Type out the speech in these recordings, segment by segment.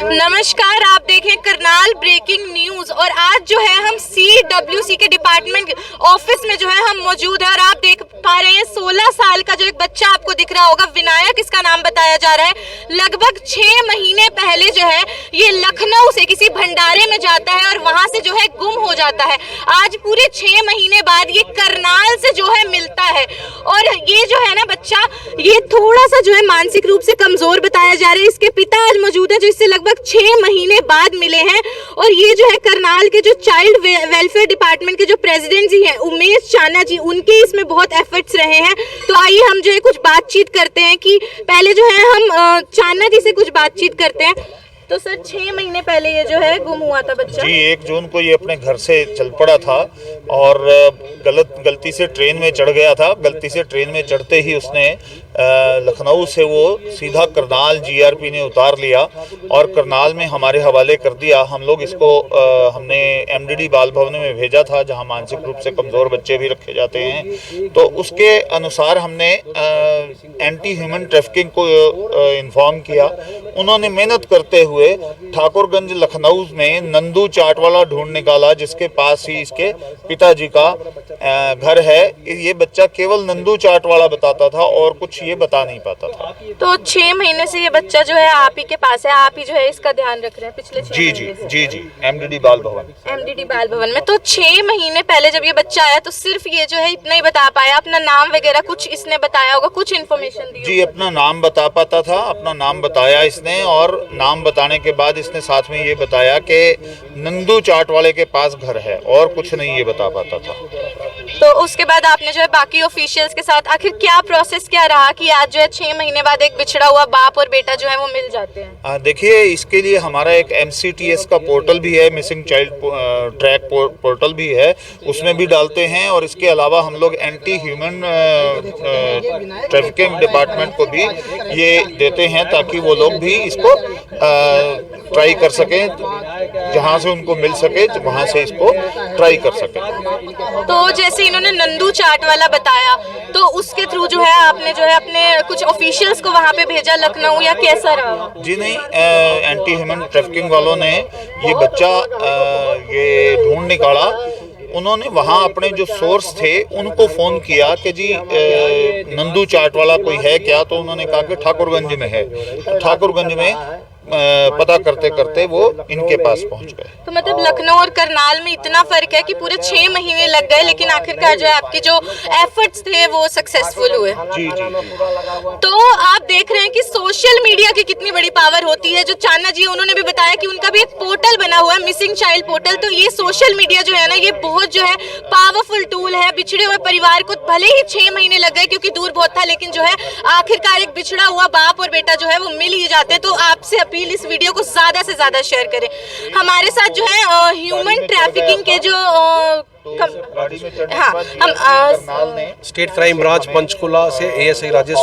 नमस्कार, आप देखें करनाल ब्रेकिंग न्यूज। और आज जो है हम CWC के डिपार्टमेंट ऑफिस में जो है हम मौजूद है और आप देख पा रहे हैं 16 साल का जो एक बच्चा आपको दिख रहा होगा, विनायक इसका नाम बताया जा रहा है। लगभग 6 महीने पहले जो है ये लखनऊ से किसी भंडारे में जाता है और वहां से जो है गुम हो जाता है। आज पूरे 6 महीने बाद ये करनाल से जो है मिलता है और ये जो है ना बच्चा, ये थोड़ा सा जो है मानसिक रूप से कमजोर बताया जा रहा है। इसके पिता आज मौजूद है जो इससे लगभग 6 महीने बाद मिले हैं। और ये जो है करनाल के जो चाइल्ड वेलफेयर डिपार्टमेंट के जो प्रेसिडेंट जी हैं उमेश चाना जी, उनके इसमें बहुत एफर्ट्स रहे हैं। तो आइए हम जो है कुछ बातचीत करते हैं कि पहले जो है हम चाना जी से कुछ बातचीत करते हैं। तो सर 6 महीने पहले ये जो है गुम हुआ था बच्चा जी। 1 जून को ये अपने घर से चल पड़ा था और गलती से ट्रेन में चढ़ गया था। गलती से ट्रेन में चढ़ते ही उसने लखनऊ से वो सीधा करनाल GRP ने उतार लिया और करनाल में हमारे हवाले कर दिया। हम लोग इसको हमने MDD बाल भवन में भेजा था जहां मानसिक रूप से कमज़ोर बच्चे भी रखे जाते हैं। तो उसके अनुसार हमने एंटी ह्यूमन ट्रैफिकिंग को इन्फॉर्म किया। उन्होंने मेहनत करते हुए ठाकुरगंज लखनऊ में नंदू चाट वाला ढूंढ निकाला जिसके पास ही इसके पिताजी का घर है। ये बच्चा केवल नंदू चाट वाला बताता था और कुछ ये बता नहीं पाता था। तो 6 महीने से ये बच्चा जो है आप ही के पास है, आप ही जो है इसका ध्यान रख रहे हैं पिछले 6 महीने से? जी MDD बाल भवन में। तो 6 महीने पहले जब ये बच्चा आया तो सिर्फ ये जो है इतना ही बता पाया, अपना नाम वगैरह कुछ इसने बताया होगा, कुछ इन्फॉर्मेशन दी? जी, अपना नाम बता पाता था, अपना नाम बताया इसने और नाम बताने के बाद इसने साथ में ये बताया कि नंदू चाट वाले के पास घर है और कुछ नहीं ये बता पाता था। तो उसके बाद आपने जो है बाकी ऑफिशियल्स के साथ आखिर क्या प्रोसेस क्या रहा कि आज जो है 6 महीने बाद एक बिछड़ा हुआ बाप और बेटा जो है वो मिल जाते हैं? देखिए, इसके लिए हमारा एक MCTS का पोर्टल भी है, मिसिंग चाइल्ड ट्रैक पोर्टल भी है, उसमें भी डालते हैं। और इसके अलावा हम लोग एंटी ह्यूमन ट्रैफिकिंग डिपार्टमेंट को भी ये देते हैं ताकि वो लोग भी इसको ट्राई कर सकें, जहां से उनको मिल सके वहां से इसको ट्राई कर सकें। तो जैसे इन्होंने नंदू चाट वाला बताया तो उसके थ्रू जो है आपने जो है अपने कुछ ऑफिशियल्स को वहां पे भेजा लखनऊ, या कैसा रहा? जी नहीं, एंटी ह्यूमन ट्रैफिकिंग वालों ने ये बच्चा ये ढूंढ निकाला। उन्होंने वहाँ अपने जो सोर्स थे उनको फ़ोन किया कि जी नंदू चाट वाला कोई है क्या? तो उन्होंने कहा कि ठाकुरगंज में है। तो ठाकुरगंज में पता करते करते वो इनके पास पहुंच गए। तो मतलब लखनऊ और करनाल में इतना फर्क है कि पूरे 6 महीने लग गए लेकिन आखिरकार जो है आपके जो एफर्ट्स थे वो सक्सेसफुल हुए। जी। तो आप देख रहे हैं कि सोशल मीडिया की कितनी बड़ी पावर होती है। जो चाना जी उन्होंने भी बताया कि उनका भी एक पोर्टल बना हुआ है, मिसिंग चाइल्ड पोर्टल। तो ये सोशल मीडिया जो है ना, ये बहुत जो है पावरफुल टूल है। बिछड़े हुए परिवार को भले ही 6 महीने लग गए क्योंकि दूर बहुत था, लेकिन जो है आखिरकार एक बिछड़ा हुआ बाप और बेटा जो है वो मिल ही जाते हैं। तो आपसे अपील, इस वीडियो को ज्यादा से ज्यादा शेयर करें। हमारे साथ जो है ह्यूमन ट्रैफिकिंग के जो स्टेट क्राइम ब्रांच पंचकुला से ASI राजेश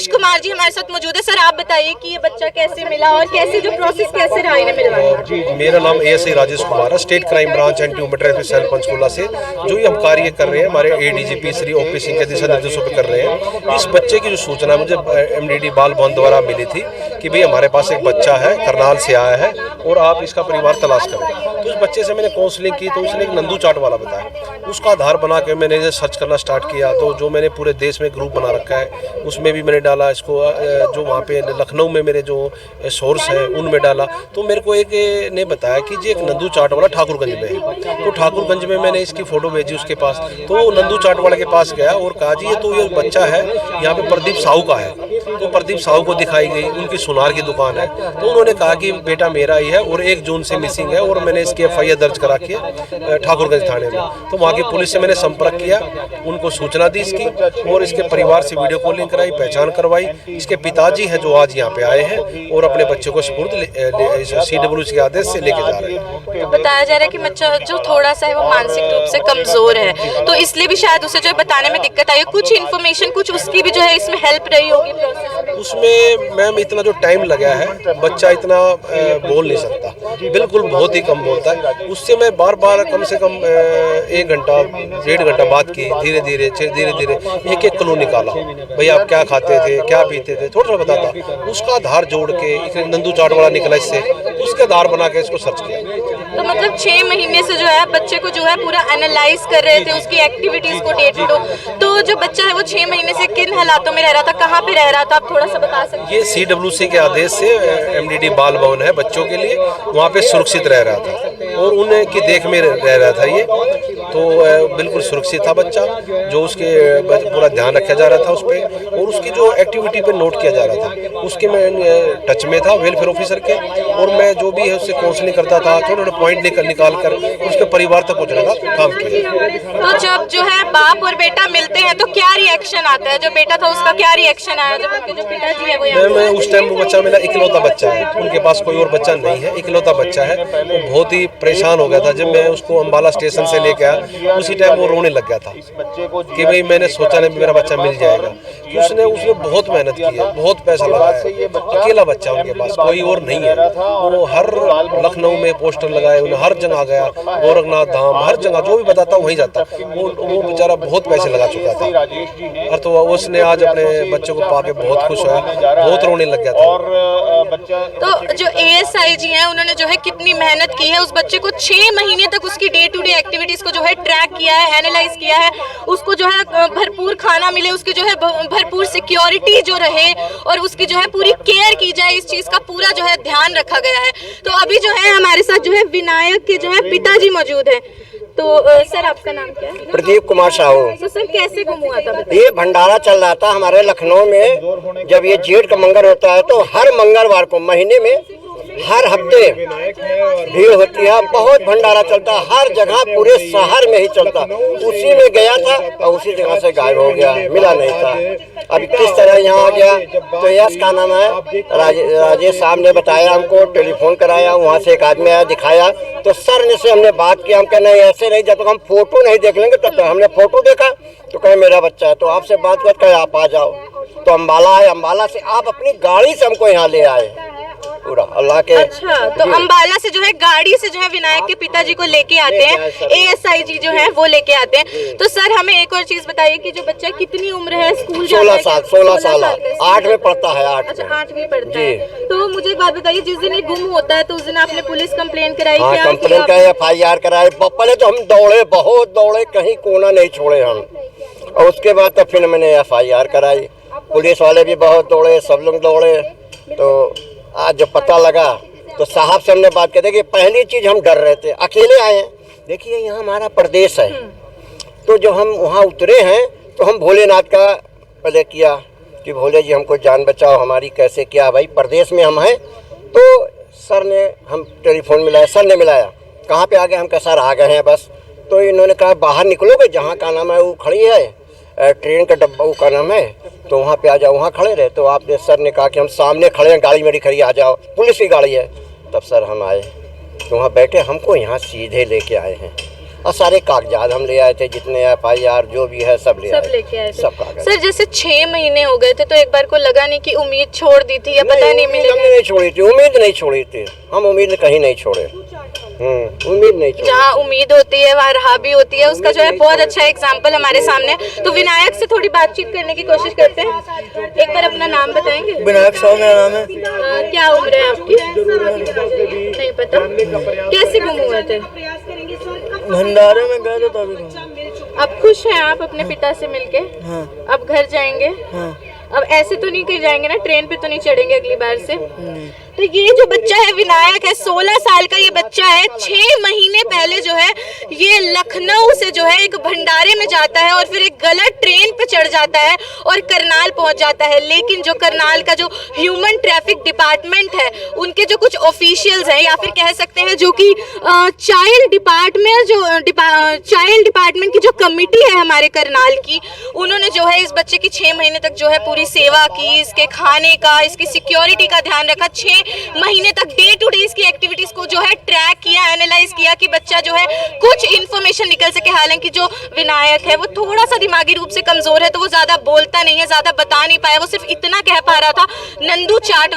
कुमार जी हमारे साथ मौजूद है। सर आप बताइए कि ये बच्चा कैसे मिला और कैसे जो प्रोसेस कैसे रहा इन्हें मिलवाने? मेरा नाम ASI राजेश कुमार है, state crime branch anti human trafficking cell Panchkula से। जो ये हम कार्य कर रहे हैं हमारे ADGP श्री OP सिंह के दिशा निर्देशों पर कर रहे हैं। इस बच्चे की जो सूचना मुझे MDD बाल भवन द्वारा मिली थी कि भाई हमारे पास एक बच्चा है, करनाल से आया है और आप इसका परिवार तलाश करें। तो उस बच्चे से मैंने काउंसलिंग की तो उसने एक नंदू चाट वाला बताया। उसका आधार बना के मैंने सर्च करना स्टार्ट किया। तो जो मैंने पूरे देश में ग्रुप बना रखा है उसमें भी मैंने डाला इसको, जो वहाँ पे लखनऊ में मेरे जो सोर्स है उनमें डाला। तो मेरे को एक ने बताया कि जी एक नंदू चाट वाला ठाकुरगंज में है। तो ठाकुरगंज में मैंने इसकी फ़ोटो भेजी उसके पास। तो नंदू चाट वाले के पास गया और कहा जी ये बच्चा है यहाँ पे प्रदीप साहू का है। तो प्रदीप साहू को दिखाई गई, उनकी सुनार की दुकान है। तो उन्होंने कहा कि बेटा मेरा ही है और 1 जून से मिसिंग है और मैंने इसकी FIR दर्ज करा के ठाकुरगंज थाने में। तो वहाँ की पुलिस से मैंने संपर्क किया, उनको सूचना दी इसकी और इसके परिवार से वीडियो कॉलिंग कराई, पहचान करवाई। इसके पिताजी हैं जो आज यहाँ पे आए हैं और अपने बच्चे को सुपुर्द CWC के आदेश से लेके जा रहे हैं। तो बताया जा रहा है कि बच्चा जो थोड़ा सा है वो मानसिक रूप से कमजोर है, तो इसलिए भी शायद उसे जो बताने में दिक्कत आई। कुछ इन्फॉर्मेशन कुछ उसकी भी जो है इसमें हेल्प रही होगी प्रोसेस में? उसमें मैम इतना जो टाइम लगा है, बच्चा इतना बोल नहीं सकता, बिल्कुल बहुत ही कम बोलता है। उससे मैं बार बार कम से कम 1 घंटा 1.5 घंटा बात की, धीरे धीरे एक एक क्लू निकाला, भैया आप क्या खाते थे, क्या पीते थे, थोड़ा थोड़ा बताता, उसका आधार जोड़ के एक नंदू चाट वाला निकला इससे, उसके आधार बना के इसको सर्च किया। तो मतलब 6 महीने से जो है बच्चे को जो है पूरा एनालाइज कर रहे थे, उसकी एक्टिविटीज को डे टू डे। तो जो बच्चा है वो 6 महीने से किन हालातों में रह रहा था, कहाँ पे रह रहा था, आप थोड़ा सा बता सकते हैं? ये CWC के आदेश से MDD बाल भवन है बच्चों के लिए, वहाँ पे सुरक्षित रह रहा था और उनकी देख में रह रहा था ये, तो बिल्कुल सुरक्षित था बच्चा, जो उसके पूरा ध्यान रखा जा रहा था उस पर, और उसकी जो एक्टिविटी पे नोट किया जा रहा था, उसके मैं टच में था वेलफेयर ऑफिसर के, और मैं जो भी है उससे काउंसलिंग करता था, थोड़े थोड़े पॉइंट निकाल कर उसके परिवार तक पहुँचने का काम किया। तो जब जो है बाप और बेटा मिलते हैं तो क्या रिएक्शन आता है? जो बेटा था उसका क्या रिएक्शन आया जब उनके जो पिताजी है वो यहाँ? मैं उस टाइम वो बच्चा मेरा इकलौता बच्चा है, उनके पास कोई और बच्चा नहीं है, इकलौता बच्चा है। वो बहुत ही परेशान हो गया था जब मैं उसको अम्बाला स्टेशन से लेके आया, उसी टाइम वो रोने लग गया था कि भाई मैंने सोचा नहीं मेरा बच्चा मिल जाएगा। उसने बहुत मेहनत की है, बहुत पैसा लगाया है, अकेला बच्चा उनके पास कोई और नहीं है। वो हर लखनऊ में पोस्टर लगाए, उन्हें हर जगह गया, गोरखनाथ धाम, हर जगह जो भी बताता वहीं जाता। वो बेचारा बहुत पैसे लगा चुका था, और तो उसने आज अपने बच्चों को पाके बहुत खुश हुआ, बहुत रोने लग गया था। तो जो ASI जी हैं उन्होंने जो है कितनी मेहनत की है, उस बच्चे को 6 महीने तक उसकी डे टू डे एक्टिविटीज को जो है ट्रैक किया है, एनालाइज किया है, उसको जो है भरपूर खाना मिले, उसकी जो है भरपूर सिक्योरिटी जो रहे, और उसकी जो है पूरी केयर की जाए, इस चीज का पूरा जो है ध्यान रखा गया है। तो अभी जो है हमारे साथ जो है विनायक के जो है पिताजी मौजूद है। तो सर आपका नाम क्या है? प्रदीप कुमार साहू। तो सर कैसे गुम हुआ था बताइए? ये भंडारा चल रहा था हमारे लखनऊ में, जब ये जेठ का मंगल होता है तो हर मंगलवार को महीने में हर हफ्ते भीड़ होती है, बहुत भंडारा चलता है, हर जगह पूरे शहर में ही चलता। उसी में गया था और उसी जगह से गायब हो गया, मिला नहीं था। अब किस तरह यहाँ आ गया, तो यश का नाम है, राजेश साहब ने बताया हमको, टेलीफोन कराया, वहाँ से एक आदमी आया दिखाया, तो सर ने से हमने बात की, हम कहे नहीं ऐसे नहीं, जब तक हम फोटो नहीं देख लेंगे तब तक। हमने फोटो देखा तो कहे मेरा बच्चा है, तो आपसे बात कर कहे आप आ जाओ, तो अम्बाला है, अम्बाला से आप अपनी गाड़ी से हमको यहाँ ले आए पूरा अल्लाह के। अच्छा, तो अम्बाला से जो है गाड़ी से जो है विनायक के पिताजी को लेके आते हैं, ASI जी जो है वो लेके आते हैं। तो सर हमें एक और चीज बताइए कि जो बच्चा कितनी उम्र है, स्कूल 16 साल 8 में पढ़ता है। 8वीं पढ़ता है। तो मुझे एक बात बताइए, जिस दिन ये गुम होता है तो उस दिन आपने पुलिस कंप्लेन कराई? हाँ, कंप्लेन कराई, FIR कराई। पहले तो हम दौड़े, बहुत दौड़े, कहीं कोना नहीं छोड़े हम, और उसके बाद तो फिर मैंने FIR कराई। पुलिस वाले भी बहुत दौड़े, सब लोग दौड़े। तो आज जब पता लगा तो साहब से हमने बात की कि पहली चीज हम डर रहे थे, अकेले आए हैं, देखिए यहाँ हमारा प्रदेश है, तो जो हम वहाँ उतरे हैं तो हम भोलेनाथ का पहले किया कि भोले जी हमको जान बचाओ, हमारी कैसे क्या, भाई प्रदेश में हम हैं। तो सर ने हम टेलीफोन मिलाया, सर ने मिलाया, कहाँ पे आ गए, हम कहा सर आ गए हैं बस। तो इन्होंने कहा बाहर निकलोगे, जहाँ का नाम है वो खड़ी है ट्रेन का डब्बा, वो का नाम है, तो वहाँ पे आ जाओ, वहाँ खड़े रहे। तो आपने सर ने कहा कि हम सामने खड़े हैं, गाड़ी मेरी खड़ी, आ जाओ, पुलिस की गाड़ी है। तब सर हम आए, तो वहाँ बैठे, हमको यहाँ सीधे लेके आए हैं, और सारे कागजात हम ले आए थे, जितने FIR जो भी है सब लेके आए थे, सब कागज। सर जैसे 6 महीने हो गए थे, तो एक बार को लगा नहीं कि उम्मीद छोड़ दी थी या पता नहीं मिलेगा? हमने नहीं छोड़ी थी, उम्मीद नहीं छोड़ी थी, हम उम्मीद कहीं नहीं छोड़े, उम्मीद नहीं छोड़ी। जहाँ उम्मीद होती है वहाँ राह भी होती है, उसका जो है बहुत अच्छा एग्जाम्पल हमारे सामने। तो विनायक से थोड़ी बातचीत करने की कोशिश करते हैं। एक बार अपना नाम बताएंगे? विनायक साहब मेरा नाम है। क्या उम्र है आपकी? नहीं पता। कैसे गुम हुए थे? भंडारे में गए थे तभी। अब खुश हैं आप अपने पिता से मिलके? हाँ। अब घर जाएंगे? हाँ। अब ऐसे तो नहीं कहीं जाएंगे ना, ट्रेन पे तो नहीं चढ़ेंगे अगली बार से? तो ये जो बच्चा है विनायक है, 16 साल का ये बच्चा है, 6 महीने पहले जो है ये लखनऊ से जो है एक भंडारे में जाता है और फिर एक गलत ट्रेन पे चढ़ जाता है और करनाल पहुंच जाता है। लेकिन जो करनाल का जो ह्यूमन ट्रैफिक डिपार्टमेंट है, उनके जो कुछ ऑफिशियल्स हैं, या फिर कह सकते हैं जो कि चाइल्ड डिपार्टमेंट की जो कमिटी है हमारे करनाल की, उन्होंने जो है इस बच्चे की 6 महीने तक जो है पूरी सेवा की, इसके खाने का, इसकी सिक्योरिटी का ध्यान रखा। 6 महीने तक डे टू डे की एक्टिविटीज को जो है ट्रैक किया, एनालाइज किया कि बच्चा जो है कुछ इन्फॉर्मेशन निकल सके। हालांकि जो विनायक है वो थोड़ा सा दिमागी रूप से कमजोर है, तो वो ज्यादा बोलता नहीं है, ज्यादा बता नहीं पाया, वो सिर्फ इतना कह पा रहा था। नंदू चाट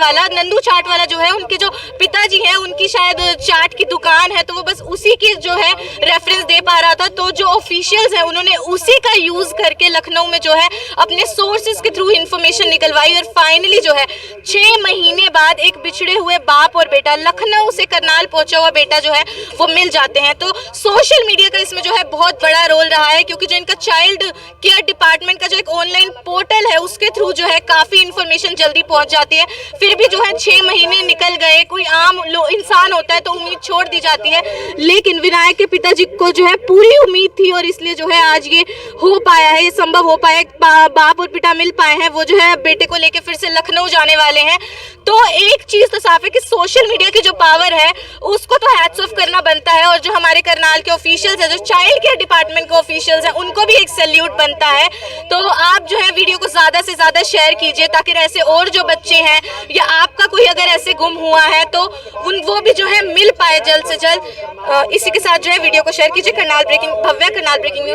वाला जो है, उनके जो पिताजी हैं उनकी शायद चाट की दुकान है, तो वो बस उसी की जो है रेफरेंस दे पा रहा था। तो जो ऑफिशियल्स हैं उन्होंने उसी का यूज करके लखनऊ में जो है अपने सोर्सेज के थ्रू इंफॉर्मेशन निकलवाई और फाइनली जो है 6 महीने बाद एक बिछड़े हुए बाप और बेटा, लखनऊ से करनाल पहुंचा हुआ बेटा जो है वो मिल जाते हैं। तो सोशल मीडिया का इसमें जो है बहुत बड़ा रोल रहा है, क्योंकि जो इनका चाइल्ड केयर डिपार्टमेंट का जो एक ऑनलाइन पोर्टल है उसके थ्रू जो है काफी इंफॉर्मेशन जल्दी पहुंच जाती है। फिर भी जो है 6 महीने निकल गए, कोई आम इंसान होता है तो उम्मीद छोड़ दी जाती है, लेकिन विनायक के पिताजी को जो है पूरी उम्मीद थी और इसलिए जो है आज ये हो पाया है, ये संभव हो पाया, बाप और पिता मिल पाए हैं। वो जो है बेटे को लेके फिर से लखनऊ जाने वाले हैं। तो एक चीज तो साफ है कि सोशल मीडिया की जो पावर है उसको तो हैट्स ऑफ करना बनता है, और जो हमारे करनाल के ऑफिशियल्स हैं, जो चाइल्ड केयर डिपार्टमेंट के ऑफिशियल्स हैं, उनको भी एक सैल्यूट बनता है। तो आप जो है वीडियो को ज्यादा से ज्यादा शेयर कीजिए ताकि ऐसे और जो बच्चे हैं या आपका कोई अगर ऐसे गुम हुआ है तो वो भी जो है मिल पाए जल्द से जल्द। इसी के साथ जो है वीडियो को शेयर कीजिए। Karnal breaking news.